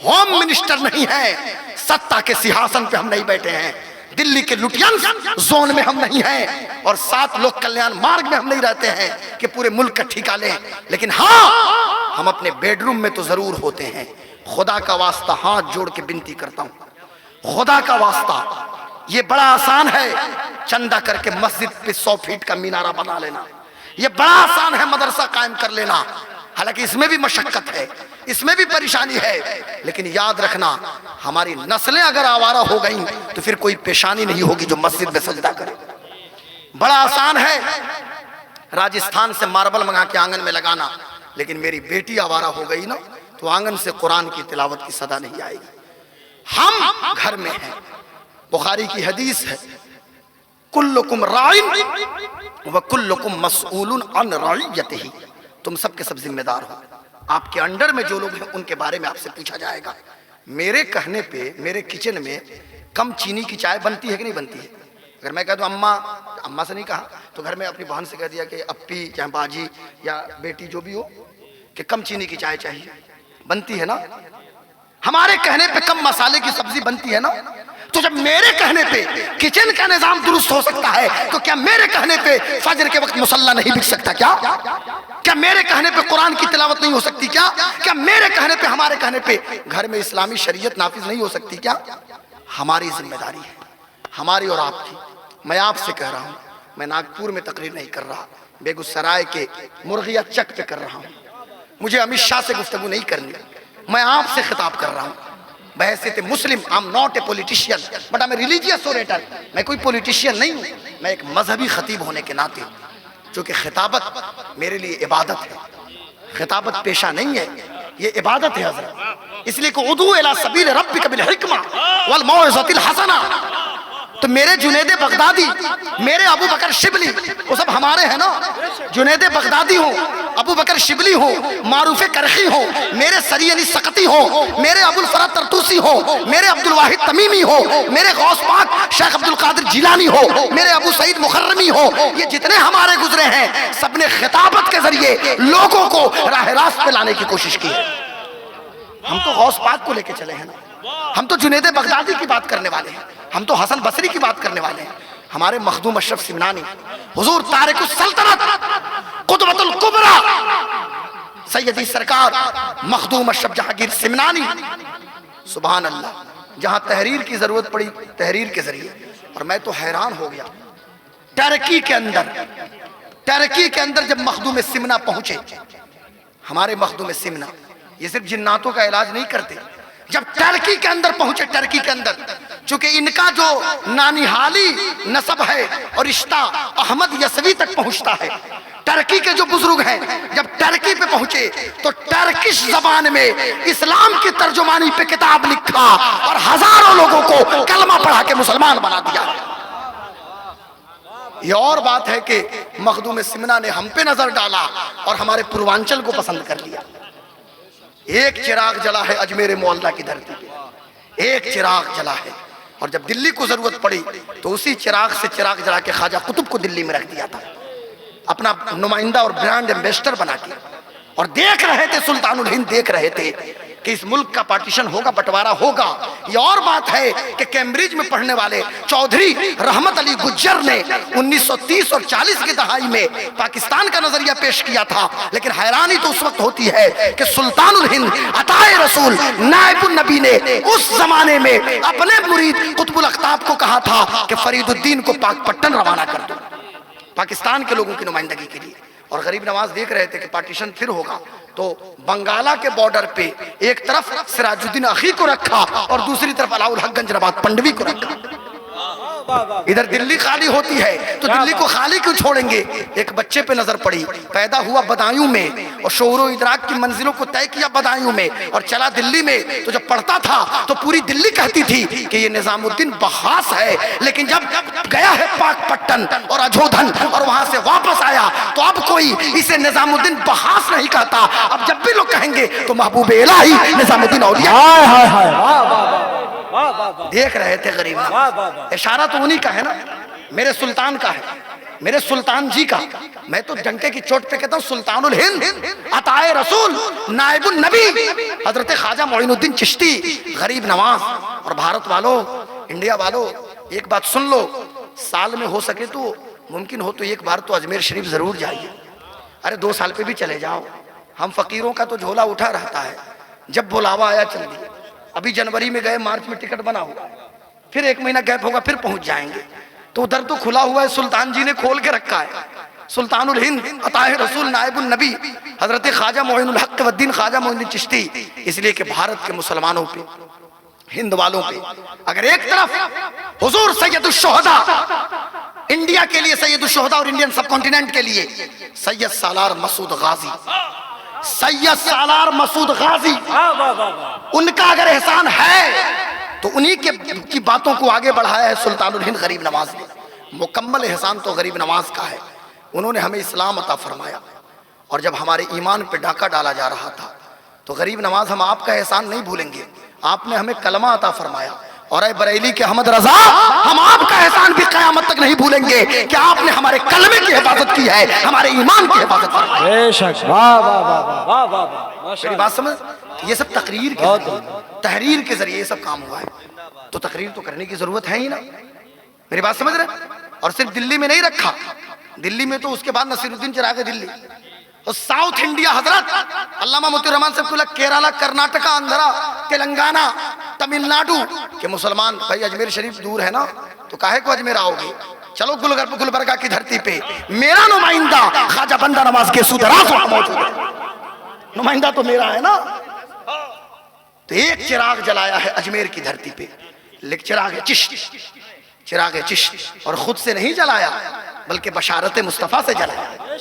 ہوم منسٹر نہیں ہیں, ستہ کے سیاہسن پہ ہم نہیں بیٹھے ہیں, دلی کے لٹینس زون میں ہم نہیں ہیں, اور 7 لوگ کلیان مارگ میں ہم نہیں رہتے ہیں کہ پورے ملک کا ٹھیکہ لیں. لیکن ہاں ہم اپنے بیڈ روم میں تو ضرور ہوتے ہیں. خدا کا واسطہ ہاتھ جوڑ کے بنتی کرتا ہوں, خدا کا واسطہ, یہ بڑا آسان ہے چندہ کر کے مسجد پہ 100 فیٹ کا مینارہ بنا لینا, یہ بڑا آسان ہے مدرسہ قائم کر لینا. حالانکہ اس میں بھی مشقت ہے, اس میں بھی پریشانی ہے, لیکن یاد رکھنا ہماری نسلیں اگر آوارہ ہو گئیں تو پھر کوئی پیشانی نہیں ہوگی جو مسجد میں سجدہ کرے. بڑا آسان ہے راجستھان سے ماربل منگا کے آنگن میں لگانا, لیکن میری بیٹی آوارہ ہو گئی نا تو آنگن سے قرآن کی تلاوت کی صدا نہیں آئے گی. ہم گھر میں ہیں, بخاری کی حدیث ہے کلکم راعٍ وکلکم مسئول عن رعیتہ, تم سب کے سب ذمہ دار ہو, آپ کے انڈر میں جو لوگ ہیں ان کے بارے میں آپ سے پوچھا جائے گا. میرے کہنے پہ میرے کچن میں کم چینی کی چائے بنتی ہے کہ نہیں بنتی ہے؟ اگر میں کہہ دوں اماں سے نہیں کہا تو گھر میں اپنی بہن سے کہہ دیا کہ اپی چاہے باجی یا بیٹی جو بھی ہو کہ کم چینی کی چائے چاہیے, بنتی ہے نا. ہمارے کہنے پہ کم مسالے کی سبزی بنتی ہے نا. تو جب میرے کہنے پہ کچن کا نظام درست ہو سکتا ہے تو کیا میرے کہنے پہ فجر کے وقت مصلی نہیں بک سکتا؟ کیا میرے کہنے پہ قرآن کی تلاوت نہیں ہو سکتی؟ کیا میرے کہنے پہ, ہمارے کہنے پہ گھر میں اسلامی شریعت نافذ نہیں ہو سکتی؟ کیا ہماری ذمہ داری ہے, ہماری اور آپ کی. میں آپ سے کہہ رہا ہوں, میں ناگپور میں تقریر نہیں کر رہا, بیگوسرائے کے مرغیا چک پہ کر رہا ہوں. مجھے امت شاہ سے گفتگو نہیں کرنی, میں آپ سے خطاب کر رہا ہوں بحیثیت مسلم. I'm not a politician but I'm a religious orator. میں کوئی پولیٹیشین نہیں ہوں, میں ایک مذہبی خطیب ہونے کے ناطے, چونکہ خطابت میرے لیے عبادت ہے, خطابت پیشہ نہیں ہے, یہ عبادت ہے حضرت. اس لیے کہ ادعو الی سبیل ربک بالحکمہ والموعظۃ الحسنہ, تو میرے جنید بغدادی، میرے ابو بکر شبلی، وہ سب ہمارے ہیں نا. جنید بغدادی ہو، ابو بکر شبلی ہو، معروف کرخی ہو، میرے سری علی سقطی ہو، میرے ابو الفرد ترتوسی ہو، میرے عبد الواحد تمیمی ہو، میرے غوث پاک شیخ عبد القادر جیلانی ہو، میرے ابو سعید مخرمی ہو، یہ جتنے ہمارے گزرے ہیں سب نے خطابت کے ذریعے لوگوں کو راہ راست پہ لانے کی کوشش کی. ہم تو غوث پاک کو لے کے چلے ہیں نا. ہم تو جنید بغدادی کی بات کرنے والے ہیں، ہم تو حسن بصری کی بات کرنے والے ہیں. ہمارے مخدوم اشرف سمنانی، حضور تارک السلطنت، قطبۃ الکبریٰ، سیدی سرکار مخدوم اشرف جہانگیر سمنانی، سبحان اللہ، جہاں تحریر کی ضرورت پڑی تحریر کے ذریعے. اور میں تو حیران ہو گیا، ٹرکی کے اندر جب مخدوم سمنا پہنچے، ہمارے مخدوم سمنا یہ صرف جناتوں کا علاج نہیں کرتے. جب ٹرکی کے اندر پہنچے، ٹرکی کے اندر چونکہ ان کا جو نانیحالی نسب ہے اور رشتہ احمد یسوی تک پہنچتا ہے، ٹرکی کے جو بزرگ ہیں جب ٹرکی پہ پہنچے تو ٹرکش زبان میں اسلام کی ترجمانی پہ کتاب لکھا اور ہزاروں لوگوں کو کلمہ پڑھا کے مسلمان بنا دیا. یہ اور بات ہے کہ مخدوم سمنا نے ہم پہ نظر ڈالا اور ہمارے پوروانچل کو پسند کر لیا. ایک چراغ جلا ہے اجمیر معلیٰ کی دھرتی پہ، ایک چراغ جلا ہے. اور جب دلی کو ضرورت پڑی تو اسی چراغ سے چراغ جلا کے خواجہ قطب کو دلی میں رکھ دیا تھا، اپنا نمائندہ اور برانڈ ایمبیسڈر بنا کے. اور دیکھ رہے تھے، سلطان الہند دیکھ رہے تھے کہ اس ملک کا پارٹیشن ہوگا، بٹوارا ہوگا. یہ اور بات ہے کہ کیمبرج میں پڑھنے والے چودھری رحمت علی گجر نے 1930 اور 40 کی دہائی میں پاکستان کا نظریہ پیش کیا تھا. لیکن حیرانی تو اس وقت ہوتی ہے کہ سلطان الہند عطائے رسول نائب النبی نے اس زمانے میں اپنے مرید قطب الاقطاب کو کہا تھا کہ فرید الدین کو پاک پٹن روانہ کر دو پاکستان کے لوگوں کی نمائندگی کے لیے. اور غریب نواز دیکھ رہے تھے کہ پارٹیشن پھر ہوگا تو بنگالہ کے بارڈر پہ ایک طرف سراج الدین اخی کو رکھا اور دوسری طرف علاء الحق گنج نبات پنڈوی کو رکھا. ادھر دلی خالی ہوتی ہے تو دلی کو خالی کیوں چھوڑیں گے. ایک بچے پہ نظر پڑی، پیدا ہوا بدایوں میں اور شعور و ادراک کی منزلوں کو طے کیا بدایوں میں اور چلا دلی میں. تو جب پڑھتا تھا تو پوری دلی کہتی تھی کہ یہ نظام الدین بحاس ہے. لیکن جب گیا ہے پاک پٹن اور اجودھن اور وہاں سے واپس آیا تو اب کوئی اسے نظام الدین بحاس نہیں کہتا. اب جب بھی لوگ کہیں گے تو محبوب الہی نظام الدین اولیاء. دیکھ رہے تھے غریب، اشارہ تو انہی کا ہے نا، میرے سلطان کا ہے، میرے سلطان جی کا. میں تو ڈنکے کی چوٹ پہ کہتا ہوں سلطان الہند عطائے رسول نائب النبی حضرت خواجہ معین الدین چشتی. غریب نواز اور بھارت والو، انڈیا والو، ایک بات سن لو، سال میں ہو سکے تو ممکن ہو تو ایک بار تو اجمیر شریف ضرور جائیے. ارے 2 سال پہ بھی چلے جاؤ. ہم فقیروں کا تو جھولا اٹھا رہتا ہے، جب بلاوا آیا چل دیے. ابھی جنوری میں گئے، مارچ میں ٹکٹ بنا ہوا، پھر 1 مہینہ گیپ ہوگا، پھر پہنچ جائیں گے. تو ادھر تو کھلا ہوا ہے، سلطان جی نے کھول کے رکھا ہے. سلطان الہند عطائے رسول نائب النبی حضرت خواجہ معین الحق والدین خواجہ معین الدین چشتی. اس لیے کہ بھارت کے مسلمانوں پہ، ہند والوں پہ اگر ایک طرف حضور سید الشہداء، انڈیا کے لیے سید الشہداء اور انڈین سب کانٹیننٹ کے لیے سید سالار مسعود غازی، سید سالار مسعود غازی، ان کا اگر احسان ہے تو انہی کی باتوں کو آگے بڑھایا ہے سلطان الہند غریب نواز نے. مکمل احسان تو غریب نواز کا ہے. انہوں نے ہمیں اسلام عطا فرمایا اور جب ہمارے ایمان پہ ڈاکہ ڈالا جا رہا تھا تو غریب نواز ہم آپ کا احسان نہیں بھولیں گے. آپ نے ہمیں کلمہ عطا فرمایا اور اے بریلی کے احمد رضا، ہم آپ کا احسان بھی قیامت تک نہیں بھولیں گے کہ آپ نے ہمارے کلمے کی حفاظت کی ہے، ہمارے ایمان کی حفاظت فرمائی. بے شک، واہ واہ واہ واہ واہ. میری بات سمجھ، یہ سب تقریر کے ذریعے، تحریر کے ذریعے یہ سب کام ہوا ہے. تو تقریر تو کرنے کی ضرورت ہے ہی نا. میری بات سمجھ رہے؟ اور صرف دلی میں نہیں رکھا، دلی میں تو اس کے بعد نصیر الدین چراغ دلی اور ساؤتھ انڈیا حضرت علامہ موتی الرحمان صاحب کو کیرالہ، کرناٹکا، آندھرا، تلنگانہ، تمل ناڈو کے مسلمان. بھائی اجمیر شریف دور ہے نا تو کاہے کو اجمیر آؤ گے؟ چلو گلبرگہ کی دھرتی پہ میرا نمائندہ خواجہ بندہ نواز کے سود راز وہاں موجود ہے. نمائندہ تو میرا ہے نا. تو ایک چراغ جلایا ہے اجمیر کی دھرتی پہ، لیکن چراغ چشت، چراغ چشت، اور خود سے نہیں جلایا بلکہ بشارت مصطفیٰ سے جلایا.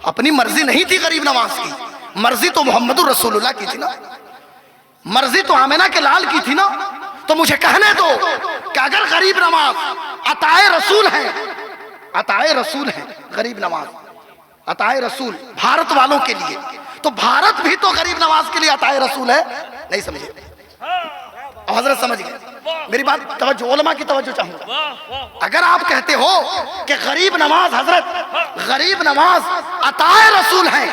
اپنی مرضی نہیں تھی غریب نواز کی، مرضی تو محمد الرسول اللہ کی تھی نا، مرضی تو آمینہ کے لال کی تھی نا. تو مجھے کہنے دو کہ اگر غریب نواز عطائے رسول ہیں، عطائے رسول ہیں غریب نواز، عطائے رسول بھارت والوں کے لیے، تو بھارت بھی تو غریب نواز کے لیے عطائے رسول ہے. نہیں سمجھے؟ اب حضرت سمجھ گئے میری بات. توجہ، علماء کی توجہ چاہوں گا. اگر آپ کہتے ہو کہ غریب نواز، حضرت غریب نواز عطائے رسول ہیں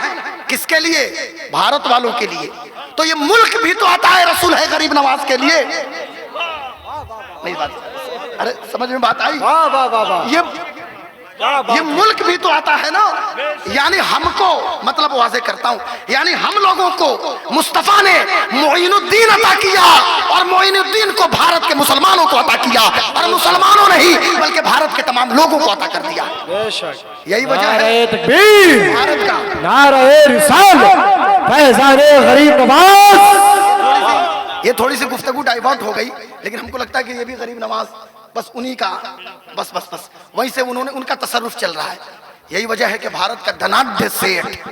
کس کے لیے؟ بھارت والوں کے لیے، تو یہ ملک بھی تو عطائے رسول ہے غریب نواز کے لیے. نہیں بات، ارے سمجھ میں بات آئی؟ یہ ملک بھی تو آتا ہے نا. یعنی ہم کو، مطلب واضح کرتا ہوں، یعنی ہم لوگوں کو مصطفیٰ نے معین الدین عطا کیا، اور معین الدین کو بھارت کے مسلمانوں کو عطا کیا، اور مسلمانوں نہیں بلکہ بھارت کے تمام لوگوں کو عطا کر دیا. یہی وجہ ہے بھارت کا نعرہ رسالت، فیضان غریب نواز. یہ تھوڑی سی گفتگو ڈائیورٹ ہو گئی، لیکن ہم کو لگتا ہے کہ یہ بھی غریب نواز بس انہی کا، بس وہیں سے انہوں نے، ان کا تصرف چل رہا ہے. یہی وجہ ہے کہ بھارت کا دھناڈھیہ سیٹھ،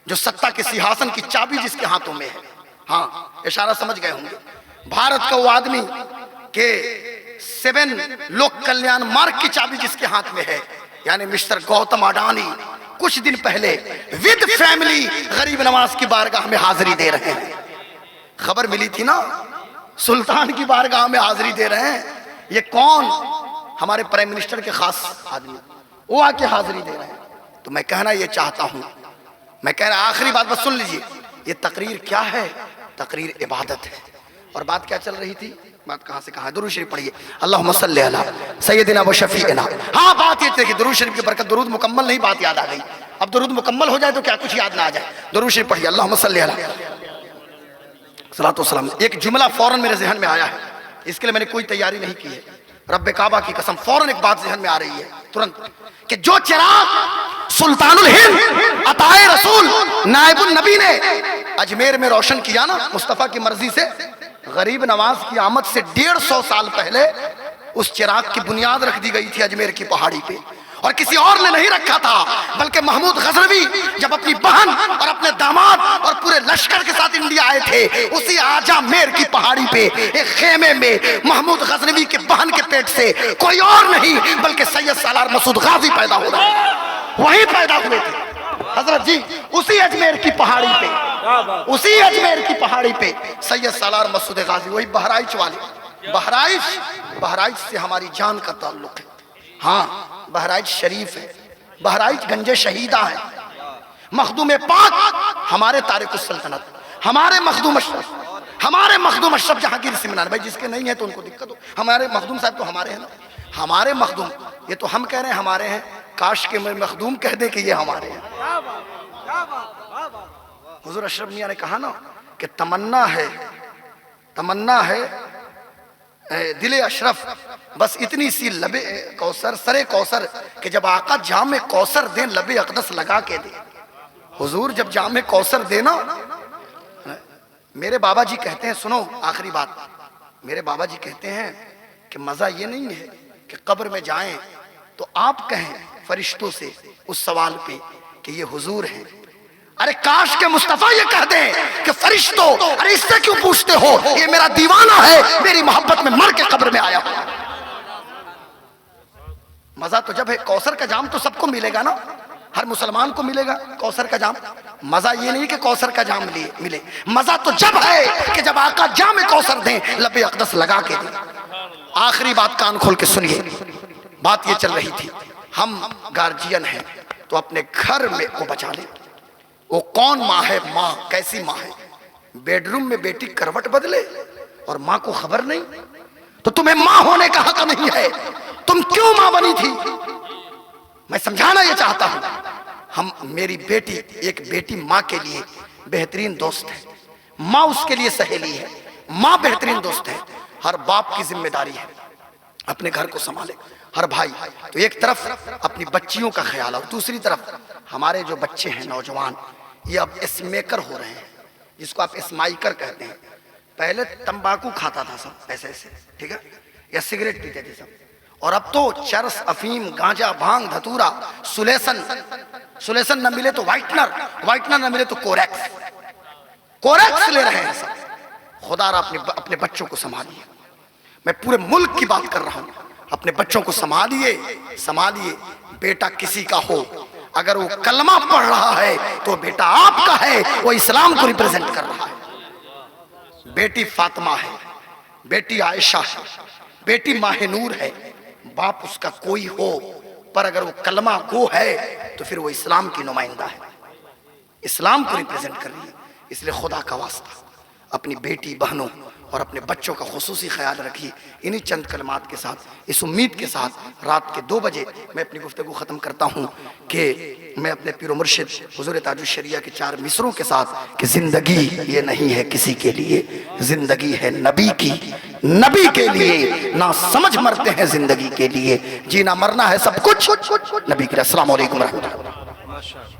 جو ستا کے سیاہسن کی چابی جس کے ہاتھوں میں ہے، ہاں اشارہ سمجھ گئے ہوں گے. بھارت کا وہ آدمی کہ 7 لوک کلیان مارگ کی چابی جس کے ہاتھ میں ہے، یعنی مسٹر گوتم اڈانی، کچھ دن پہلے ود فیملی غریب نواز کی بارگاہ میں حاضری دے رہے ہیں. خبر ملی تھی نا، سلطان کی بارگاہ میں حاضری دے رہے ہیں. یہ کون؟ ہمارے پرائم منسٹر کے خاص آدمی، وہ آ کے حاضری دے رہے ہیں. تو میں کہنا یہ چاہتا ہوں، میں کہہ رہا آخری بات بس سن لیجئے، یہ تقریر کیا ہے؟ تقریر عبادت ہے. اور بات کیا چل رہی تھی؟ بات کہاں سے کہاں؟ درود شریف پڑھیے. اللہم صلی علی سیدنا و شفیعنا. ہاں بات یہ تھی کہ درود شریف کی برکت، درود مکمل نہیں، بات یاد آ گئی. اب درود مکمل ہو جائے تو کیا کچھ یاد نہ آ جائے. درود شریف پڑھیے. اللہم صلی علی صلاۃ والسلام. ایک جملہ فوراً میرے ذہن میں آیا ہے، اس کے لیے میں نے کوئی تیاری نہیں کی ہے. رب کعبہ کی قسم فوراً ایک بات ذہن میں آ رہی ہے ترنت، کہ جو چراغ سلطان الہند عطائے رسول نائب النبی نے اجمیر میں روشن کیا نا مصطفیٰ کی مرضی سے، غریب نواز کی آمد سے 150 سال پہلے اس چراغ کی بنیاد رکھ دی گئی تھی اجمیر کی پہاڑی پہ. اور کسی اور نے نہیں رکھا تھا، بلکہ محمود غزنوی جب اپنی بہن اور اپنے داماد اور پورے لشکر کے ساتھ انڈیا آئے تھے، اسی آجا میر کی پہاڑی پہ ایک خیمے میں محمود غزنوی کے بہن کے پیٹ سے کوئی اور نہیں بلکہ سید سالار مسعود غازی پیدا ہو رہا، وہی پیدا ہوئے تھے حضرت جی. اسی اجمیر کی پہاڑی پہ، اسی اجمیر کی پہاڑی پہ سید سالار مسعود غازی، وہی بہرائچ والے. بہرائچ سے ہماری جان کا تعلق ہے. ہاں بہرائچ شریف ہے، بہرائچ گنج شہیدہ ہے. مخدوم پاک ہمارے تارک السلطنت، ہمارے مخدوم اشرف، ہمارے مخدوم اشرف جہانگیر سمنان بھائی، جس کے نہیں ہیں تو ان کو دقت ہو. ہمارے مخدوم صاحب تو ہمارے ہیں نا، ہمارے مخدوم. یہ تو ہم کہہ رہے ہیں ہمارے ہیں، کاش کہ میں مخدوم کہہ دے کہ یہ ہمارے ہیں. حضور اشرف میاں نے کہا نا کہ تمنا ہے دل اشرف بس اتنی سی لب کوثر، سر کوثر، کہ جب آقا جام کوثر دیں لب اقدس لگا کے دے. حضور جب جام کوثر دینا، میرے بابا جی کہتے ہیں، سنو آخری بات، میرے بابا جی کہتے ہیں کہ مزہ یہ نہیں ہے کہ قبر میں جائیں تو آپ کہیں فرشتوں سے اس سوال پہ کہ یہ حضور ہیں. ارے کاش کے مصطفیٰ یہ کہہ دیں کہ فرشتوں ارے اس سے کیوں پوچھتے ہو، یہ میرا دیوانہ ہے، میری محبت میں مر کے قبر میں آیا. مزہ تو جب ہے، کوثر کا جام تو سب کو ملے گا نا، ہر مسلمان کو ملے گا کوثر کا جام. مزہ یہ نہیں کہ کوثر کا جام ملے، مزہ تو جب ہے کہ جب آقا جام کوثر دیں لب اقدس لگا کے دیں. آخری بات کان کھول کے سنیے، بات یہ چل رہی تھی، ہم گارجین ہیں تو اپنے گھر میں کو بچا لیں. وہ کون ماں ہے؟ ماں کیسی ماں ہے؟ بیڈ روم میں بیٹی کروٹ بدلے اور ماں کو خبر نہیں؟ تو تمہیں ماں ہونے کا حق نہیں ہے، تم کیوں ماں بنی تھی؟ میں سمجھانا یہ چاہتا ہوں، میری بیٹی، ایک بیٹی ماں کے لیے بہترین دوست ہے، ماں اس کے لیے سہیلی ہے، ماں بہترین دوست ہے. ہر باپ کی ذمہ داری ہے اپنے گھر کو سنبھالے، ہر بھائی. تو ایک طرف اپنی بچیوں کا خیال، اور دوسری طرف ہمارے جو بچے ہیں نوجوان، یہ اب اسمیکر ہو رہے ہیں، جس کو آپ اسمائکر کہتے ہیں. پہلے تمباکو کھاتا تھا سب ایسے ایسے، ٹھیک ہے، یا سگریٹ پیتے تھے سب، اور اب تو چرس، افیم، گانجا، بھانگ، دھتورا، سلیسن نہ ملے تو وائٹنر نہ ملے تو کوریکس لے رہے ہیں سب. خدا را اپنے بچوں کو سنبھالیے، میں پورے ملک کی بات کر رہا ہوں، اپنے بچوں کو سنبھالیے، بیٹا کسی کا ہو، اگر وہ کلمہ پڑھ رہا ہے تو بیٹا آپ کا ہے، وہ اسلام کو ریپرزینٹ کر رہا ہے۔ بیٹی فاطمہ ہے، بیٹی عائشہ ہے، بیٹی ماہ نور ہے، باپ اس کا کوئی ہو، پر اگر وہ کلمہ گو ہے تو پھر وہ اسلام کی نمائندہ ہے، اسلام کو ریپرزینٹ کر رہی ہے۔ اس لیے خدا کا واسطہ اپنی بیٹی بہنوں اور اپنے بچوں کا خصوصی خیال رکھیے۔ انہی چند کلمات کے ساتھ، اس امید کے ساتھ رات کے 2 بجے میں اپنی گفتگو ختم کرتا ہوں کہ میں اپنے پیر و مرشد حضور تاج الشریعہ کے 4 مصروں کے ساتھ کہ زندگی یہ نہیں ہے کسی کے لیے، زندگی ہے نبی کی، نبی کے لیے، نہ سمجھ مرتے ہیں زندگی کے لیے، جینا مرنا ہے سب کچھ نبی کے لیے۔ السلام علیکم ورحمۃ اللہ۔